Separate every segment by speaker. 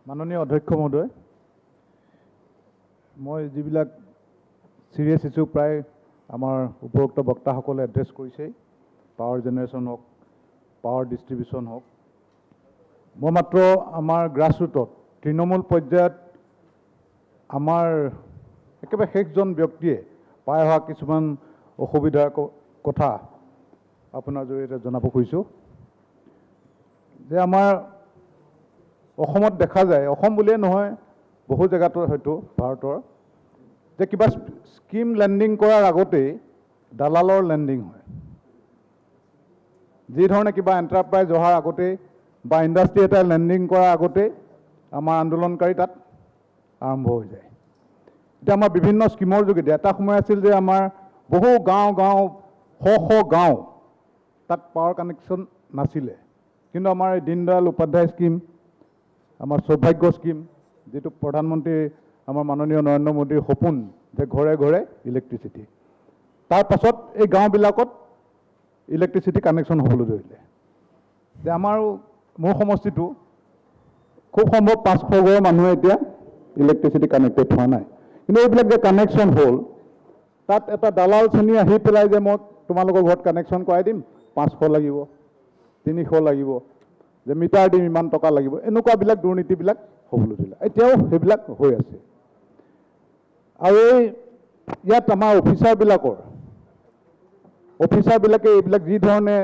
Speaker 1: মাননীয় অধ্যক্ষ মহোদয়, মই যিবিলাক সিৰিয়াছ ইস্যু প্ৰায় আমাৰ উপৰোক্ত বক্তাসকলে এড্ৰেছ কৰিছে, পাৱাৰ জেনেৰেশ্যন হওক, পাৱাৰ ডিষ্ট্ৰিবিউশ্যন হওক, মই মাত্ৰ আমাৰ গ্ৰাছৰুটত তৃণমূল পৰ্যায়ত আমাৰ একেবাৰে শেষজন ব্যক্তিয়ে পাই অহা কিছুমান অসুবিধাৰ কথা আপোনাৰ জৰিয়তে জনাব খুজিছোঁ যে আমাৰ অসমত দেখা যায়, অসম বুলিয়ে নহয় বহু জেগাতো হয়তো ভাৰতৰ, যে কিবা স্কিম লেণ্ডিং কৰাৰ আগতেই দালালৰ লেণ্ডিং হয়। যি ধৰণে কিবা এণ্টাৰপ্ৰাইজ অহাৰ আগতেই বা ইণ্ডাষ্ট্ৰী এটা লেণ্ডিং কৰাৰ আগতেই আমাৰ আন্দোলনকাৰী তাত আৰম্ভ হৈ যায়। এতিয়া আমাৰ বিভিন্ন স্কিমৰ যোগেদি এটা সময় আছিল যে আমাৰ বহু গাঁও শ গাঁও তাত পাৱাৰ কানেকশ্যন নাছিলে, কিন্তু আমাৰ এই দীনদয়াল উপাধ্যায় স্কিম, আমাৰ সৌভাগ্য স্কিম, যিটো প্ৰধানমন্ত্ৰী আমাৰ মাননীয় নৰেন্দ্ৰ মোদীৰ সপোন যে ঘৰে ঘৰে ইলেক্ট্ৰিচিটি, তাৰ পাছত এই গাঁওবিলাকত ইলেক্ট্ৰিচিটি কানেকশ্যন হ'বলৈ ধৰিলে। যে মোৰ সমষ্টিটো খুব সম্ভৱ 500 ঘৰৰ মানুহে এতিয়া ইলেক্ট্ৰিচিটি কানেক্টেড হোৱা নাই, কিন্তু এইবিলাক যে কানেকশ্যন হ'ল তাত এটা দালাল শ্ৰেণী আহি পেলাই যে মই তোমালোকৰ ঘৰত কানেকশ্যন কৰাই দিম, 500 লাগিব, 300 লাগিব, যে মিটাৰ দিম ইমান টকা লাগিব, এনেকুৱাবিলাক দুৰ্নীতিবিলাক হ'বলৈ ধৰিলে। এতিয়াও সেইবিলাক হৈ আছে। আৰু ইয়াত আমাৰ অফিচাৰবিলাকে এইবিলাক যি ধৰণে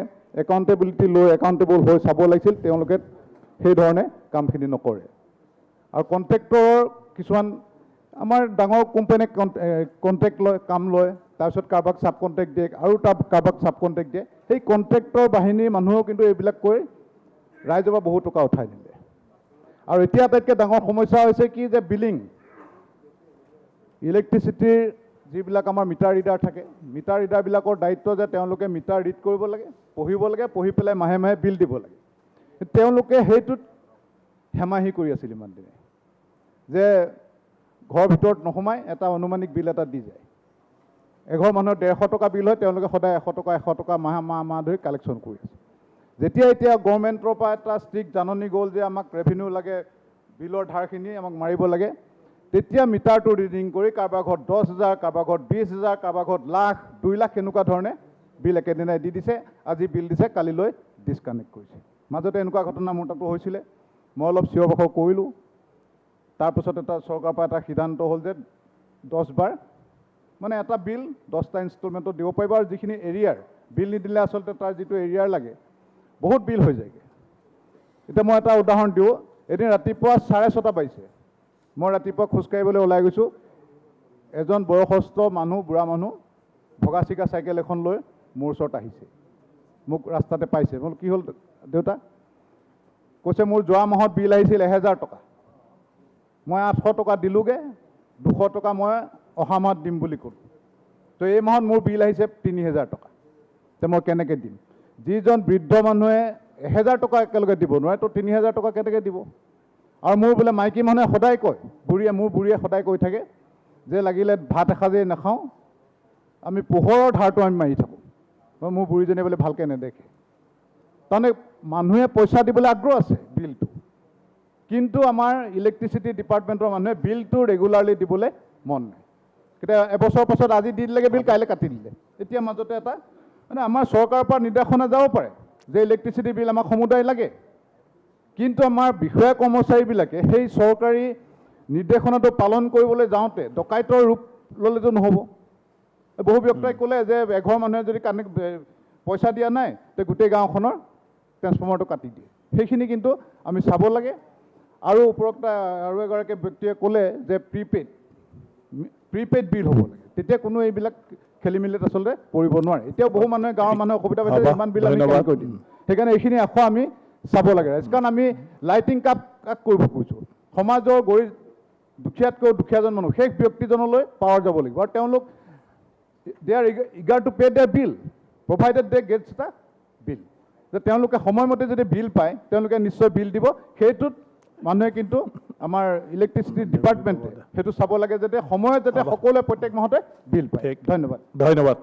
Speaker 1: একাউণ্টেবিলিটি লৈ একাউণ্টেবল হৈ চাব লাগিছিল, তেওঁলোকে সেই ধৰণে কামখিনি নকৰে। আৰু কণ্ট্ৰেক্টৰ কিছুমান আমাৰ ডাঙৰ কোম্পানীয়ে কণ্ট্ৰেক্ট লয়, কাম লয়, তাৰপিছত কাৰোবাক ছাব কণ্ট্ৰেক্ট দিয়ে, আৰু কাৰোবাক ছাব কণ্ট্ৰেক্ট দিয়ে। সেই কণ্ট্ৰেক্টৰ বাহিনীৰ মানুহেও কিন্তু এইবিলাক কৰি ৰাইজৰ পৰা বহু টকা উঠাই দিলে। আৰু এতিয়া আটাইতকৈ ডাঙৰ সমস্যা হৈছে কি, যে বিলিং, ইলেক্ট্ৰিচিটিৰ যিবিলাক আমাৰ মিটাৰ ৰিডাৰ থাকে, মিটাৰ ৰিডাৰবিলাকৰ দায়িত্ব যে তেওঁলোকে মিটাৰ ৰিড কৰিব লাগে, পঢ়িব লাগে, পঢ়ি পেলাই মাহে মাহে বিল দিব লাগে। তেওঁলোকে সেইটোত হেমাহি কৰি আছিল ইমান দিনে, যে ঘৰৰ ভিতৰত নোসোমাই এটা অনুমানিক বিল এটা দি যায়। এঘৰ মানুহৰ 150 টকা বিল হয়, তেওঁলোকে সদায় 100 টকা মাহ ধৰি কালেকশ্যন কৰি আছে। এতিয়া গভৰ্ণমেণ্টৰ পৰা এটা ষ্ট্ৰিক্ট জাননী গ'ল যে আমাক ৰেভিনিউ লাগে, বিলৰ ধাৰখিনি আমাক মাৰিব লাগে, তেতিয়া মিটাৰটো ৰিডিং কৰি কাৰোবাৰ ঘৰত 10,000, কাৰোবাৰ ঘৰত 20,000, কাৰোবাৰ ঘৰত 1,00,000, 2,00,000 এনেকুৱা ধৰণে বিল একেদিনাই দি দিছে। আজি বিল দিছে, কালিলৈ ডিছকানেক্ট কৰিছে। মাজতে এনেকুৱা ঘটনা মোৰ তাতো হৈছিলে, মই অলপ চিঞৰ বাখৰ কৰিলোঁ। তাৰপিছত এটা চৰকাৰৰ পৰা এটা সিদ্ধান্ত হ'ল যে 10 বাৰ মানে এটা বিল 10টা ইনষ্টলমেণ্টত দিব পাৰিব, আৰু যিখিনি এৰিয়াৰ বিল নিদিলে আচলতে তাৰ যিটো এৰিয়াৰ লাগে বহুত বিল হৈ যায়গৈ। এতিয়া মই এটা উদাহৰণ দিওঁ, এদিন ৰাতিপুৱা 6:30 বাজিছে, মই ৰাতিপুৱা খোজকাঢ়িবলৈ ওলাই গৈছোঁ, এজন বয়সস্থ মানুহ, বুঢ়া মানুহ, ভগা চিগা চাইকেল এখন লৈ মোৰ ওচৰত আহিছে, মোক ৰাস্তাতে পাইছে। মই কি হ'ল দেউতা? কৈছে মোৰ যোৱা মাহত বিল আহিছিল 1,000 টকা, মই 800 টকা দিলোঁগৈ, 200 টকা মই অহা মাহত দিম বুলি ক'লোঁ, তো এই মাহত মোৰ বিল আহিছে 3,000 টকা। তে মই কেনেকৈ দিম? যিজন বৃদ্ধ মানুহে 1,000 টকা একেলগে দিব নোৱাৰে, তো 3,000 টকা কেনেকৈ দিব? আৰু মোৰ বোলে মাইকী মানুহে সদায় কয়, মোৰ বুঢ়ীয়ে সদায় কৈ থাকে যে লাগিলে ভাত এসাঁজেই নাখাওঁ, আমি পোহৰৰ ধাৰটো আমি মাৰি থাকোঁ। মোৰ বুঢ়ীজনীয়ে বোলে ভালকৈ নেদেখে। তাৰমানে মানুহে পইচা দিবলৈ আগ্ৰহ আছে বিলটো, কিন্তু আমাৰ ইলেক্ট্ৰিচিটি ডিপাৰ্টমেণ্টৰ মানুহে বিলটো ৰেগুলাৰলি দিবলৈ মন নাই। কেতিয়া এবছৰৰ পাছত আজি দি দিলেগৈ বিল, কাইলৈ কাটি দিলে। এতিয়া মাজতে এটা মানে আমাৰ চৰকাৰৰ পৰা নিৰ্দেশনা যাব পাৰে যে ইলেক্ট্ৰিচিটি বিল আমাক সমুদায় লাগে, কিন্তু আমাৰ বিষয়া কৰ্মচাৰীবিলাকে সেই চৰকাৰী নিৰ্দেশনাটো পালন কৰিবলৈ যাওঁতে ডকাইতৰ ৰূপ ল'লেতো নহ'ব। বহু ব্যক্তিয়ে ক'লে যে এঘৰ মানুহে যদি পইচা দিয়া নাই, তে গোটেই গাঁওখনৰ ট্ৰেন্সফৰ্মাৰটো কাটি দিয়ে। সেইখিনি কিন্তু আমি চাব লাগে। আৰু ওপৰত আৰু এগৰাকী ব্যক্তিয়ে ক'লে যে প্ৰিপেইড বিল হ'ব লাগে, তেতিয়া কোনো এইবিলাক খেলি মেলিত আচলতে পৰিব নোৱাৰে। এতিয়াও বহু মানুহে, গাঁৱৰ মানুহে অসুবিধা পাইছে, ইমান বিল আমি কেনেকৈ কৰি দিম। সেইকাৰণে এইখিনি আকৌ আমি চাব লাগে। কাৰণ আমি লাইটিং কাক কৰিব খুজিছোঁ, সমাজৰ দুখীয়াতকৈ দুখীয়াজন মানুহ, শেষ ব্যক্তিজনলৈ পাৱাৰ যাব লাগিব, আৰু তেওঁলোক they are eager to pay their bill provided they gets the bill. যে তেওঁলোকে সময়মতে যদি বিল পায়, তেওঁলোকে নিশ্চয় বিল দিব। সেইটোত মানুহে কিন্তু আমাৰ ইলেক্ট্ৰিচিটি ডিপাৰ্টমেণ্টে সেইটো চাব লাগে, যাতে সময়ত যাতে সকলোৱে প্ৰত্যেক মাহতে বিল পায়। ধন্যবাদ।